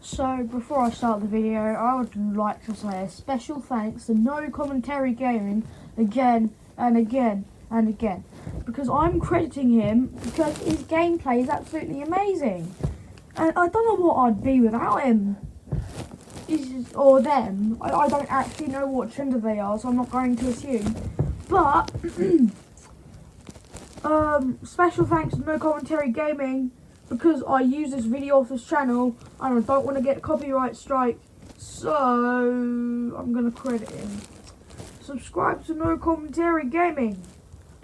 So before I start the video, I would like to say a special thanks to No Commentary Gaming again and again and again, because I'm crediting him because his gameplay is absolutely amazing, and I don't know what I'd be without him. Or them. I don't actually know what gender they are, so I'm not going to assume. But special thanks to No Commentary Gaming, because I use this video off his channel and I don't want to get a copyright strike, so I'm gonna credit him. Subscribe to No Commentary Gaming.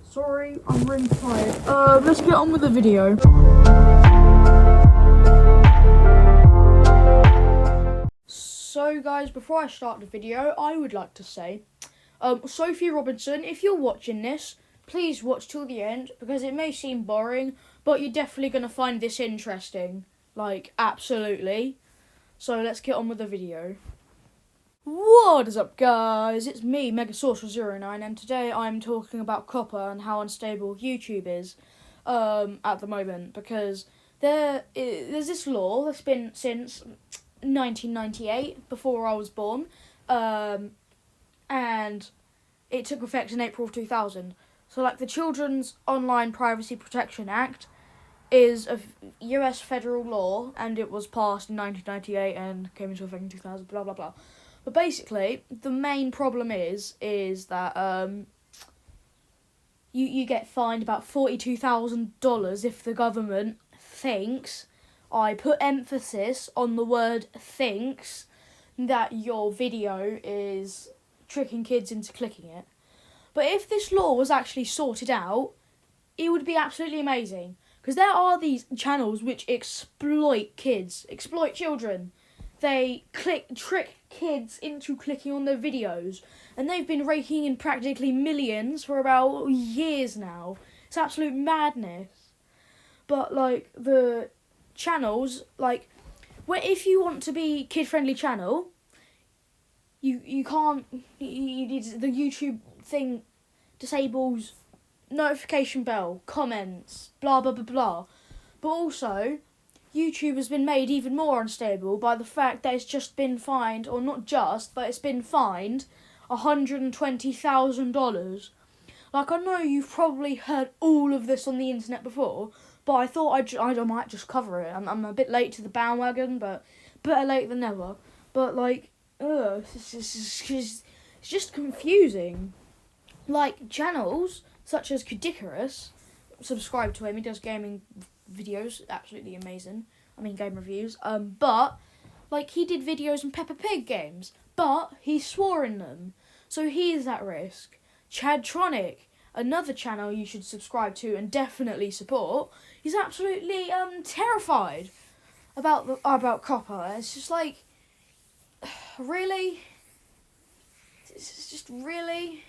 Sorry, I'm really tired. Let's get on with the video. So guys, before I start the video, I would like to say, Sophie Robinson, if you're watching this, please watch till the end, because it may seem boring, but you're definitely going to find this interesting. Like, absolutely. So let's get on with the video. What is up, guys? It's me, Megasorcerer09, and today I'm talking about Coppa and how unstable YouTube is at the moment, because there's this law that's been since 1998, before I was born, and it took effect in April of 2000. So, like, the Children's Online Privacy Protection Act is a US federal law, and it was passed in 1998 and came into effect in 2000, blah, blah, blah. But basically, the main problem is that you get fined about $42,000 if the government thinks, I put emphasis on the word thinks, that your video is tricking kids into clicking it. But if this law was actually sorted out, it would be absolutely amazing. Because there are these channels which exploit kids, exploit children. They trick kids into clicking on their videos. And they've been raking in practically millions for about years now. It's absolute madness. But, like, the channels, like, where if you want to be kid-friendly channel, you can't, the YouTube thing disables notification bell, comments, blah, blah, blah, blah. But also, YouTube has been made even more unstable by the fact that it's just been fined, or not just, but it's been fined $120,000. Like, I know you've probably heard all of this on the internet before, but I thought I might just cover it. I'm a bit late to the bandwagon, but better late than never. But, like, it's just confusing. Like, channels such as Kudikarus, subscribe to him, he does gaming videos, absolutely amazing. I mean, game reviews. But, like, he did videos on Peppa Pig games, but he swore in them, so he's at risk. Chadtronic, another channel you should subscribe to and definitely support, he's absolutely terrified about Coppa. It's just like, really? It's just really?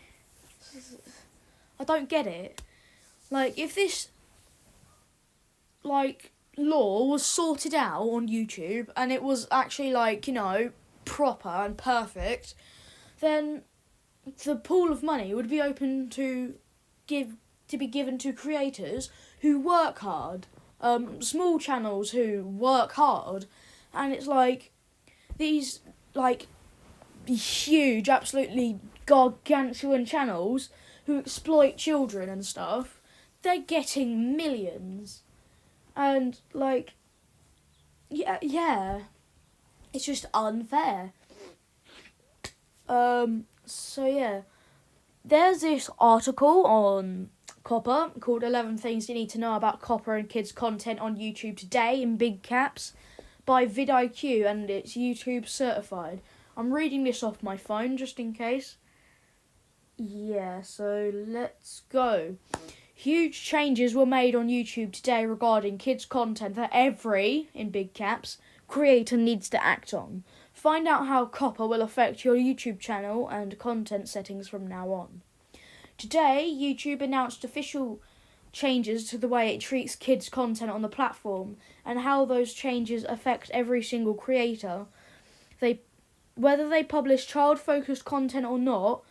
I don't get it. Like, if this, like, law was sorted out on YouTube and it was actually, like, you know, proper and perfect, then the pool of money would be open to be given to creators who work hard, small channels who work hard, and it's like these, like, huge, absolutely gargantuan channels who exploit children and stuff, they're getting millions. And, like, yeah, it's just unfair. So yeah, there's this article on Coppa called 11 Things You Need to Know About Coppa and Kids Content on YouTube Today, in big caps, by vidIQ, and it's YouTube certified. I'm reading this off my phone just in case. Yeah, so let's go. Huge changes were made on YouTube today regarding kids' content that every, in big caps, creator needs to act on. Find out how Coppa will affect your YouTube channel and content settings from now on. Today, YouTube announced official changes to the way it treats kids' content on the platform and how those changes affect every single creator. Whether they publish child-focused content or not.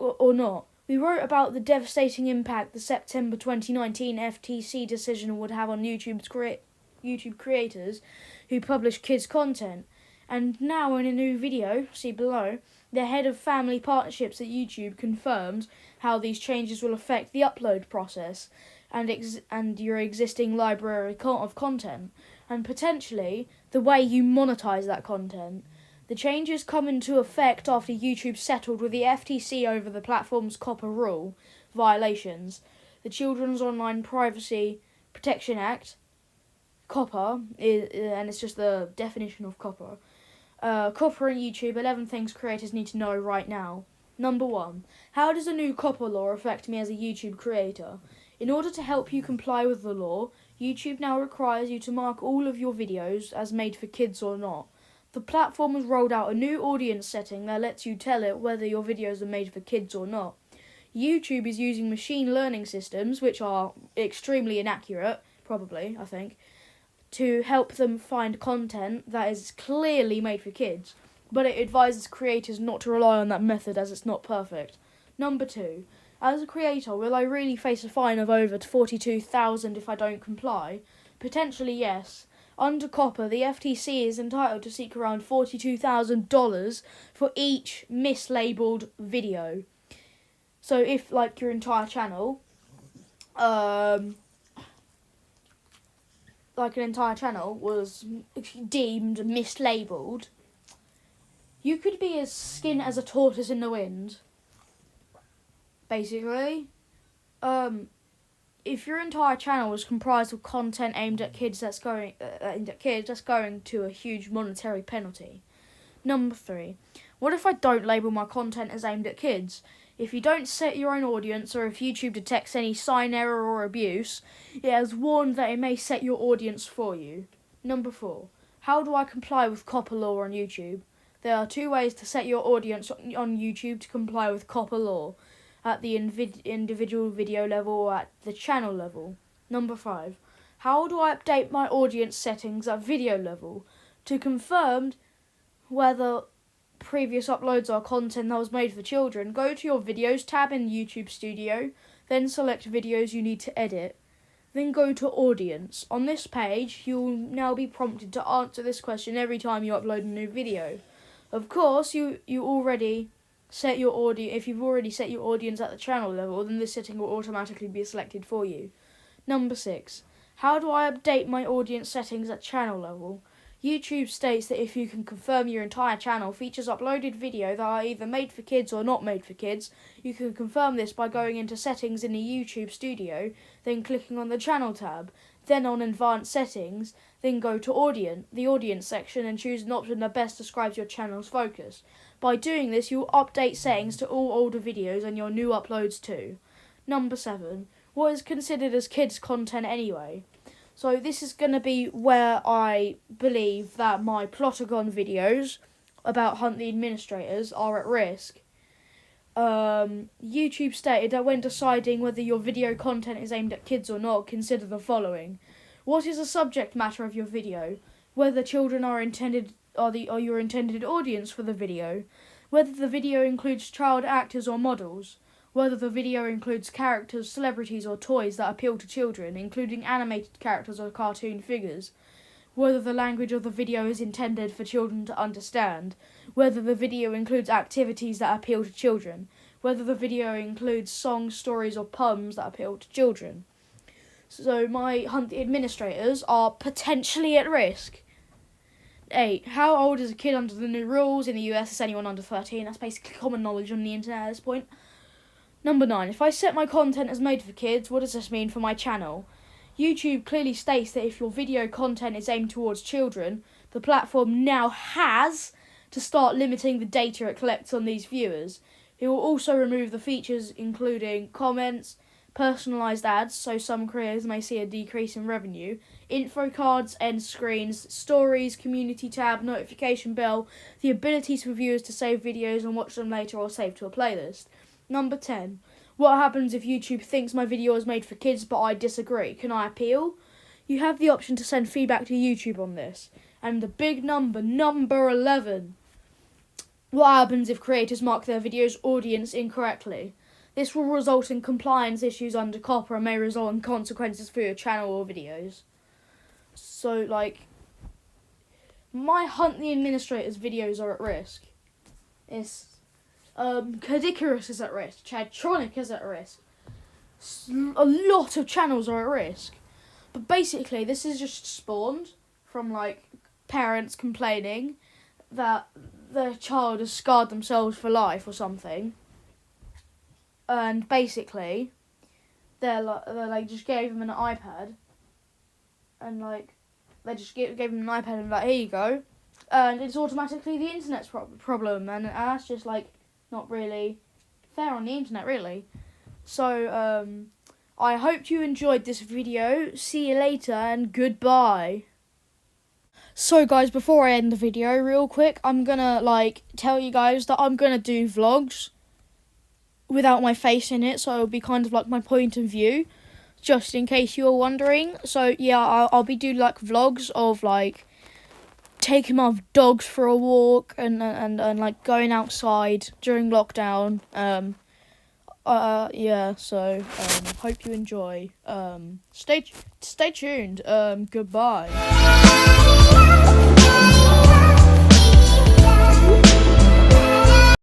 We wrote about the devastating impact the September 2019 FTC decision would have on YouTube creators who publish kids' content. And now in a new video, see below, the head of family partnerships at YouTube confirmed how these changes will affect the upload process and your existing library of content, and potentially the way you monetize that content. The changes come into effect after YouTube settled with the FTC over the platform's Coppa rule violations. The Children's Online Privacy Protection Act, Coppa, and it's just the definition of Coppa. Coppa and YouTube, 11 things creators need to know right now. Number 1. How does a new Coppa law affect me as a YouTube creator? In order to help you comply with the law, YouTube now requires you to mark all of your videos as made for kids or not. The platform has rolled out a new audience setting that lets you tell it whether your videos are made for kids or not. YouTube is using machine learning systems, which are extremely inaccurate, probably, I think, to help them find content that is clearly made for kids, but it advises creators not to rely on that method as it's not perfect. Number 2. As a creator, will I really face a fine of over $42,000 if I don't comply? Potentially yes. Under Coppa, the FTC is entitled to seek around $42,000 for each mislabeled video. So if, like, your entire channel, was deemed mislabeled, you could be as skint as a tortoise in the wind. Basically, if your entire channel is comprised of content aimed at kids, that's going to a huge monetary penalty. Number 3. What if I don't label my content as aimed at kids? If you don't set your own audience, or if YouTube detects any sign error or abuse, it has warned that it may set your audience for you. Number 4. How do I comply with Coppa law on YouTube? There are 2 ways to set your audience on YouTube to comply with Coppa law, at the individual video level or at the channel level. Number 5. How do I update my audience settings at video level to confirm whether previous uploads are content that was made for children? Go to your videos tab in YouTube Studio, then select videos you need to edit. Then go to audience. On this page, you'll now be prompted to answer this question every time you upload a new video. Of course, you already set your audience. If you've already set your audience at the channel level, then this setting will automatically be selected for you. Number 6. How do I update my audience settings at channel level? YouTube states that if you can confirm your entire channel features uploaded video that are either made for kids or not made for kids, you can confirm this by going into settings in the YouTube Studio, then clicking on the channel tab, then on advanced settings, then go to the audience section and choose an option that best describes your channel's focus. By doing this, you'll update settings to all older videos and your new uploads too. Number 7. What is considered as kids content anyway? So this is going to be where I believe that my Plotagon videos about Hunt the Administrators are at risk. YouTube stated that when deciding whether your video content is aimed at kids or not, consider the following. What is the subject matter of your video? Whether children are your intended audience for the video? Whether the video includes child actors or models? Whether the video includes characters, celebrities or toys that appeal to children, including animated characters or cartoon figures. Whether the language of the video is intended for children to understand. Whether the video includes activities that appeal to children. Whether the video includes songs, stories or poems that appeal to children. So my Hunt the Administrators are potentially at risk. 8. How old is a kid under the new rules? In the US, it's anyone under 13. That's basically common knowledge on the internet at this point. Number 9. If I set my content as made for kids, what does this mean for my channel? YouTube clearly states that if your video content is aimed towards children, the platform now has to start limiting the data it collects on these viewers. It will also remove the features including comments, personalised ads, so some creators may see a decrease in revenue, info cards, end screens, stories, community tab, notification bell, the ability for viewers to save videos and watch them later or save to a playlist. Number 10. What happens if YouTube thinks my video is made for kids but I disagree? Can I appeal? You have the option to send feedback to YouTube on this. And the big number 11. What happens if creators mark their video's audience incorrectly? This will result in compliance issues under Coppa and may result in consequences for your channel or videos. So, my Hunt the Administrators videos are at risk. It's Cadicarus is at risk. Chadtronic is at risk. A lot of channels are at risk. But basically, this is just spawned from like parents complaining that their child has scarred themselves for life or something. And basically, they just gave him an iPad, and like they just gave him an iPad and like, here you go, and it's automatically the internet's problem, and that's just like not really fair on the internet, really. So I hope you enjoyed this video. See you later and goodbye. So guys, before I end the video real quick, I'm gonna like tell you guys that I'm gonna do vlogs without my face in it, so it'll be kind of like my point of view, just in case you were wondering. So yeah, I'll be doing like vlogs of like taking my dogs for a walk and like going outside during lockdown. Yeah, so hope you enjoy. Stay tuned. Goodbye.